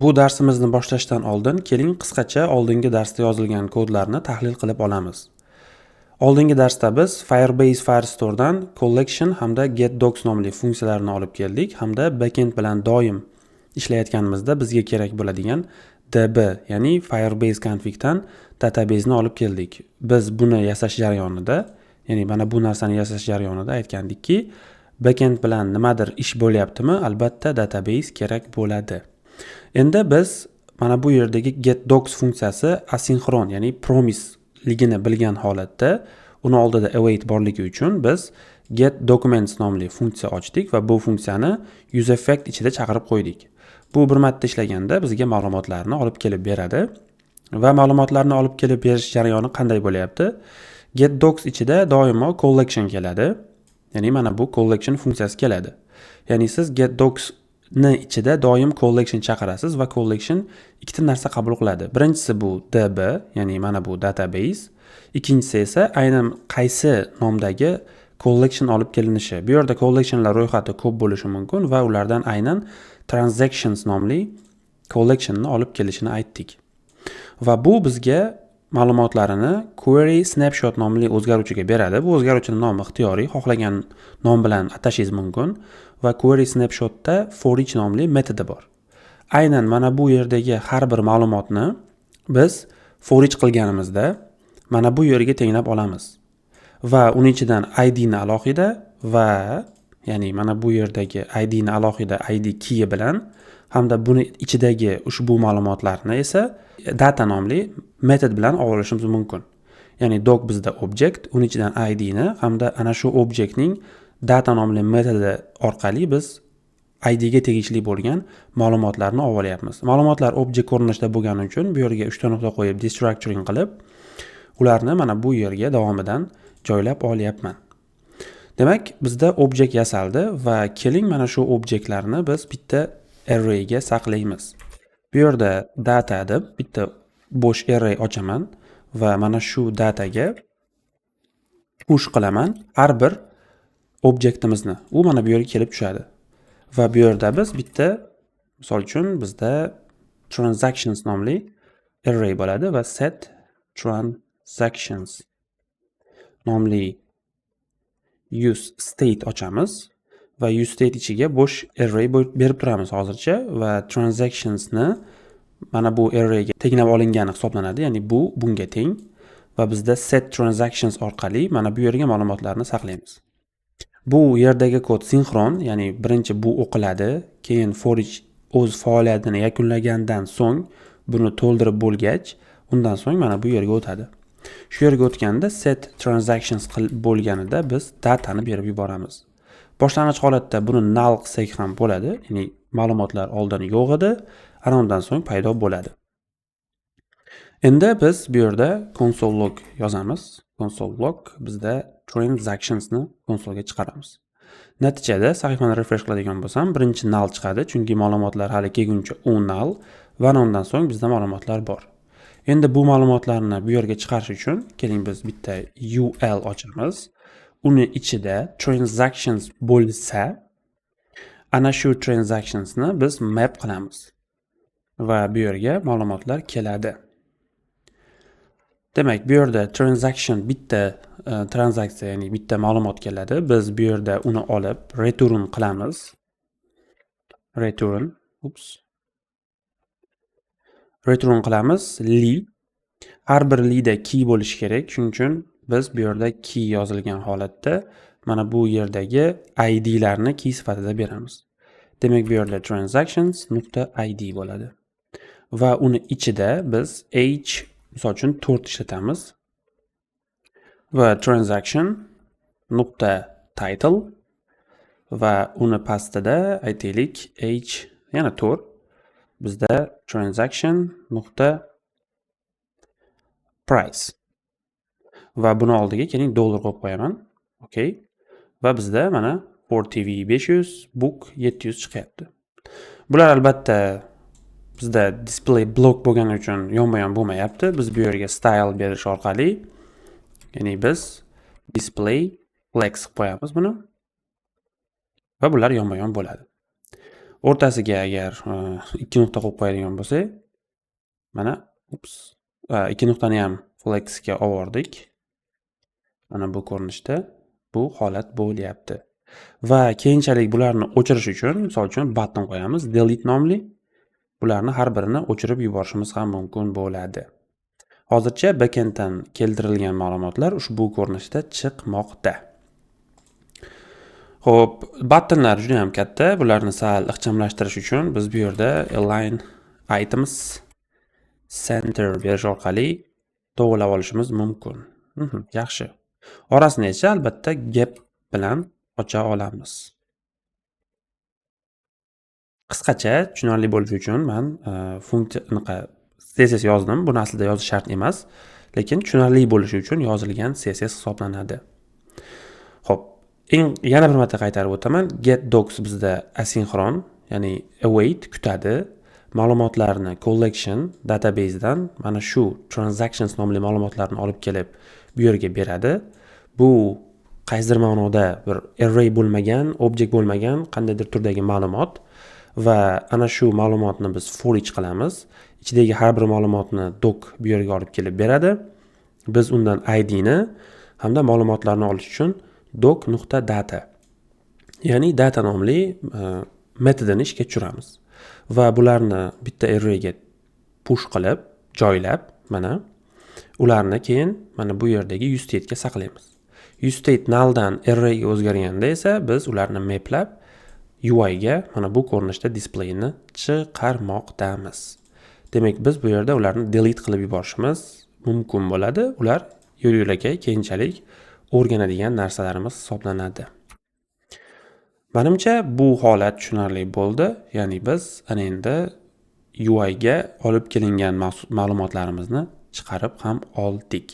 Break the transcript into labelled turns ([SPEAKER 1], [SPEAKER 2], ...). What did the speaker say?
[SPEAKER 1] Bu darsimizni boshlashdan oldin keling qisqacha oldingi darsda yozilgan kodlarni tahlil qilib olamiz. Oldingi darsda biz Firebase Firestore'dan collection hamda getDocs nomli funksiyalarni olib keldik hamda backend bilan doim ishlayotganimizda bizga kerak bo'ladigan db, ya'ni Firebase configdan database ni olib keldik. Biz buni yasash jarayonida, ya'ni mana bu narsani yasash jarayonida aytgandikki, backend bilan nimadir ish bo'lyaptimi, albatta database kerak bo'ladi. Endi biz mana bu yerdagi getDocs funksiyasi asinxron, ya'ni promise ligini bilgan holatda uni oldida await borligi uchun biz getDocuments nomli funksiya ochdik va bu funksiyani useEffect ichida chaqirib qo'ydik. Bu bir marta ishlaganda bizga ma'lumotlarni olib kelib beradi va ma'lumotlarni olib kelib berish jarayoni qanday bo'lyapti? getDocs ichida doimo collection keladi. Ya'ni mana bu collection funksiyasi keladi. Ya'ni siz getDocs ni ichida doim collection chaqirasiz va collection ikkita narsa qabul qiladi. Birinchisi bu db, ya'ni mana bu database. Ikkinchisi esa aynan qaysi nomdagi collection olib kelinishi. Bu yerda collectionlar ro'yxati ko'p bo'lishi mumkin va ulardan aynan transactions nomli collectionni olib kelishini aytdik. Va bu bizga ma'lumotlarini query snapshot nomli o'zgaruvchiga beradi. Bu o'zgaruvchining nomi ixtiyoriy, xohlagan nom bilan atashingiz mumkin va query snapshotda for each nomli metodi bor. Aynan mana bu yerdagi har bir ma'lumotni biz for each qilganimizda mana bu yerga tenglab olamiz. Va uning ichidan id ni alohida va ya'ni mana bu yerdagi id ni alohida id key bilan hamda buni ichidagi ushbu ma'lumotlarni esa data nomli metod bilan olishimiz mumkin. Ya'ni doc bizda object, uning ichidan id ni hamda ana shu objektning data nomli metodi orqali biz id ga tegishli bo'lgan ma'lumotlarni olyapmiz. Ma'lumotlar objekt ko'rinishida bo'lgani uchun bu yerga 3 ta nuqta qo'yib destructuring qilib ularni mana bu yerga davomidan joylab olyapman. Demak, bizda objekt yasaldi va keling mana shu objektlarni biz bitta array ga saqlaymiz. Bu yerda data deb bitta bo'sh array ochaman va mana shu dataga push qilaman har bir objektimizni. U mana bu yerga kelib tushadi. Va bu yerda biz bitta, misol uchun bizda transactions nomli array bo'ladi va set transactions nomli use state ochamiz va use state ichiga bo'sh array berib turamiz hozircha va transactions ni mana bu array ga tenglab olingani hisoblanadi, ya'ni bu bunga teng va bizda set transactions orqali mana bu yerga ma'lumotlarni saqlaymiz. Bu yerdagi kod sinxron, ya'ni birinchi bu o'qiladi, keyin for each o'z faoliyatini yakunlagandan so'ng buni to'ldirib bo'lgach, undan so'ng mana bu yerga o'tadi. Shu yerga o'tganda set transactions bo'lganida biz datani berib yuboramiz. Boshlang'ich holatda buni null qilsak ham bo'ladi, ya'ni ma'lumotlar oldin yo'q edi, ana undan so'ng paydo bo'ladi. Endi biz bu yerda console log yozamiz. Console log bizda transactions ni konsolga chiqaramiz. Natijada sahifani refresh qiladigan bo'lsam, birinchi null chiqadi, chunki ma'lumotlar hali kelguncha u null va undan so'ng bizda ma'lumotlar bor. Endi bu ma'lumotlarni bu yerga chiqarish uchun keling biz bitta ul ochamiz. Uni ichida transactions bo'lsa, ana shu transactions ni biz map qilamiz va bu yerga ma'lumotlar keladi. Demak, bu yerda transaction bitta transaksiya, ya'ni bitta ma'lumot keladi. Biz bu yerda uni olib return qilamiz. Return qilamiz li. Har bir li'da key bo'lishi kerak. Shuning uchun biz bu yerda key yozilgan holatda mana bu yerdagi id larni key sifatida beramiz. Demak, bu yerda transactions.id bo'ladi. Va uni ichida biz h misol uchun 4 ishlatamiz. Va transaction.title va uni pastida aytaylik h yana 4. Bizda transaction.price va buni oldiga keling dollar qo'yib qo'yaman. Okay. Va bizda mana for TV 500, book 700 chiqyapti. Bular albatta bizda display block bo'lgani uchun yonma-yon bo'lmayapti. Biz bu yerga style berish orqali, ya'ni biz display flex qilib qo'yamiz buni va bular yonma-yon bo'ladi. o'rtasiga agar ikki nuqta qo'yib qo'yadigan bo'lsak, mana ikki nuqtani ham flexga oldik. Mana bu ko'rinishda bu holat bo'lyapti. Va keyinchalik bularni o'chirish uchun, misol uchun button qo'yamiz, delete nomli. Bularni har birini o'chirib yuborishimiz ham mumkin bo'ladi. Hozircha backenddan keltirilgan ma'lumotlar ushbu ko'rinishda chiqmoqda. Xo'p, buttonlar juda ham katta. Bularni sal ixchamlashtirish uchun biz bu yerda align items center berish orqali to'g'rilab olishimiz mumkin. Yaxshi. Orasini esa albatta gap bilan ocha olamiz. Qisqacha tushunarli bo'lishi uchun men CSS yozdim. Buni aslida yozish shart emas, lekin tushunarli bo'lishi uchun yozilgan CSS hisoblanadi. Xo'p, yana bir marta qaytarib o'taman. getDocs bizda asinxron, ya'ni await kutadi. Ma'lumotlarni collection database'dan mana shu transactions nomli ma'lumotlarni olib kelib bu yerga beradi. Bu qaysidir ma'noda bir array bo'lmagan, object bo'lmagan qandaydir turdagi ma'lumot va ana shu ma'lumotni biz for each qilamiz. Ichidagi har bir ma'lumotni doc bu yerga olib kelib beradi. Biz undan id ni hamda ma'lumotlarni olish uchun doc.data, ya'ni data nomli metodini ishga tushiramiz. Va bularni bitta arrayga push qilib, joylab, mana ularni keyin mana bu yerdagi useState ga saqlaymiz. useState nulldan arrayga o'zgarganda esa biz ularni maplab UI ga mana bu ko'rinishda displayni chiqarmoqdamiz. Demak, biz bu yerda ularni delete qilib yuborishimiz mumkin bo'ladi. Ular yo'l-yo'lakay keyinchalik o'rganadigan narsalarimiz hisoblanadi. Menimcha bu holat tushunarli bo'ldi. Ya'ni biz ana endi UI ga olib kelingan ma'lumotlarimizni chiqarib ham oldik.